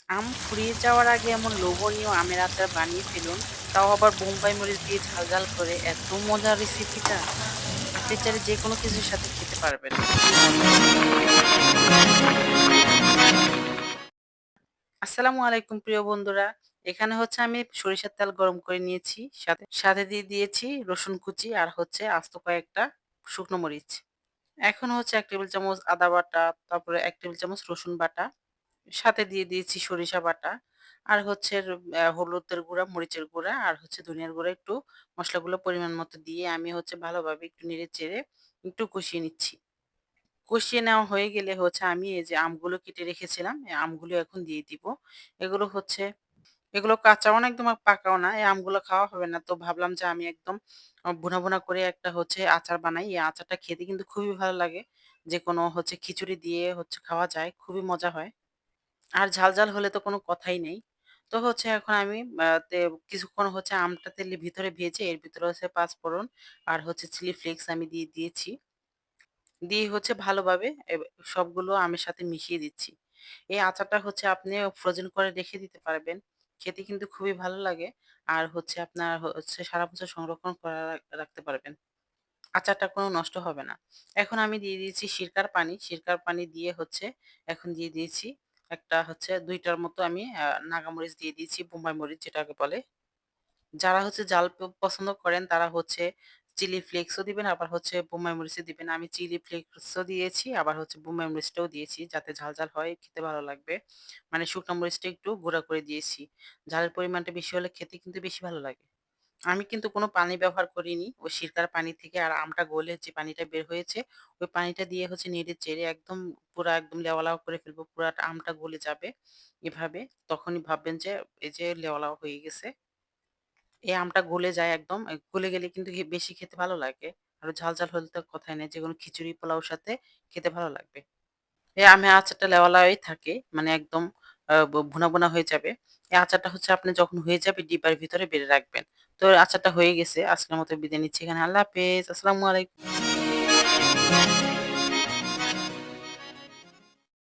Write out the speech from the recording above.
আম ফুরিয়ে যাওয়ার আগে এমন লোভনীয় আমের আচার বানিয়ে ফেলুন, তাও আবার বোম্বাই মরিচ দিয়ে ঝাল ঝাল করে। এত মজার রেসিপিটা আপনি চাইলে যে কোনো কিছুর সাথে খেতে পারবেন। আসসালামু আলাইকুম প্রিয় বন্ধুরা। এখানে হচ্ছে আমি সরিষার তেল গরম করে নিয়েছি। সাথে সাথে দিয়ে দিয়েছি রসুন কুচি আর হচ্ছে আস্ত কয়েকটা শুকনো মরিচ। এখন হচ্ছে ১ টেবিল চামচ আদা বাটা, তারপরে ১ টেবিল চামচ রসুন বাটা, সাথে দিয়ে দিয়েছি সরিষা বাটা আর হচ্ছে হলুদের গুঁড়া, মরিচের গুঁড়া আর হচ্ছে ধনিয়ার গুঁড়া, একটু মসলাগুলো পরিমাণ মতো দিয়ে আমি হচ্ছে ভালোভাবে একটু নেড়ে চেড়ে একটু কষিয়ে নিচ্ছি। কষিয়ে নেওয়া হয়ে গেলে হচ্ছে আমি এই যে আমগুলো কেটে রেখেছিলাম, এই আমগুলো এখন দিয়ে দিব। এগুলো হচ্ছে এগুলো কাঁচাও না একদম পাকাও না। এই আমগুলো খাওয়া হবে না। তো ভাবলাম যে আমি একদম ভুনা, ভুনা করে একটা হচ্ছে আচার বানাই। এই আচারটা খেতে কিন্তু খুবই ভালো লাগে। যেকোনো হচ্ছে খিচুড়ি দিয়ে হচ্ছে খাওয়া যায়। খুবই মজা হয়। আর ঝাল, ঝাল হলে তো কোনো কথাই নেই। তো হচ্ছে এখন আমি কিছুক্ষণ হচ্ছে আমটা তেলের ভিতরে ভেজে এর ভিতরে হচ্ছে পাঁচফোড়ন আর হচ্ছে চিলি ফ্লেক্স আমি দিয়ে দিয়েছি। দিয়ে হচ্ছে ভালোভাবে সবগুলো আমের সাথে মিশিয়ে দিচ্ছি। এই আচারটা হচ্ছে আপনি ফ্রোজেন করে রেখে দিতে পারবেন। খেতে কিন্তু খুবই ভালো লাগে। আর হচ্ছে আপনার হচ্ছে সারা বছর সংরক্ষণ করে রাখতে পারবেন। আচারটা কোনো নষ্ট হবে না। এখন আমি দিয়ে দিয়েছি সিরকার পানি। সিরকার পানি দিয়ে হচ্ছে এখন দিয়ে দিয়েছি একটা হচ্ছে ২ টার মতো আমি নাগামরিচ দিয়ে দিয়েছি, বোম্বাই মরিচ যেটাকে বলে। যারা হচ্ছে জাল পছন্দ করেন তারা হচ্ছে চিলি ফ্লেক্সও দিবেন, আবার হচ্ছে বোম্বাই মরিচও দিবেন। আমি চিলি ফ্লেক্সও দিয়েছি, আবার হচ্ছে বোম্বাই মরিচটাও দিয়েছি যাতে ঝাল, ঝাল হয়, খেতে ভালো লাগবে। মানে শুকনা মরিচটা একটু গুঁড়া করে দিয়েছি। ঝালের পরিমাণটা বেশি হলে খেতে কিন্তু বেশি ভালো লাগে। আমি কিন্তু কোনো পানি ব্যবহার করিনি। ওই সিরকার পানি থেকে আর আমটা গলে যে পানিটা বের হয়েছে, ওই পানিটা দিয়ে হচ্ছে নেড়ে চেড়ে একদম পুরা একদম লেওয়া, লেওয়া করে ফেলবো। পুরাটা আমটা গলে যাবে এভাবে। তখনই ভাববেন যে এই যে লেওয়া, লেওয়া হয়ে গেছে। এই আমটা গলে যায় একদম। গলে গেলে কিন্তু বেশি খেতে ভালো লাগে। আর ঝাল, ঝাল হলে তো কথাই নাই। যেকোনো খিচুড়ি, পোলাওর সাথে খেতে ভালো লাগবে। এই আমের আচারটা লেওয়া, লেওয়াই থাকে। মানে একদম ভুনা, ভুনা হয়ে যাবে। এই আচারটা হচ্ছে আপনি যখন হয়ে যাবে ডিব্বার ভিতরে বেড়ে রাখবেন। তো আচারটা হয়ে গেছে। আজকের মতো বিদায় নিচ্ছি এখানে। আল্লাহ হাফেজ। আসসালামু আলাইকুম।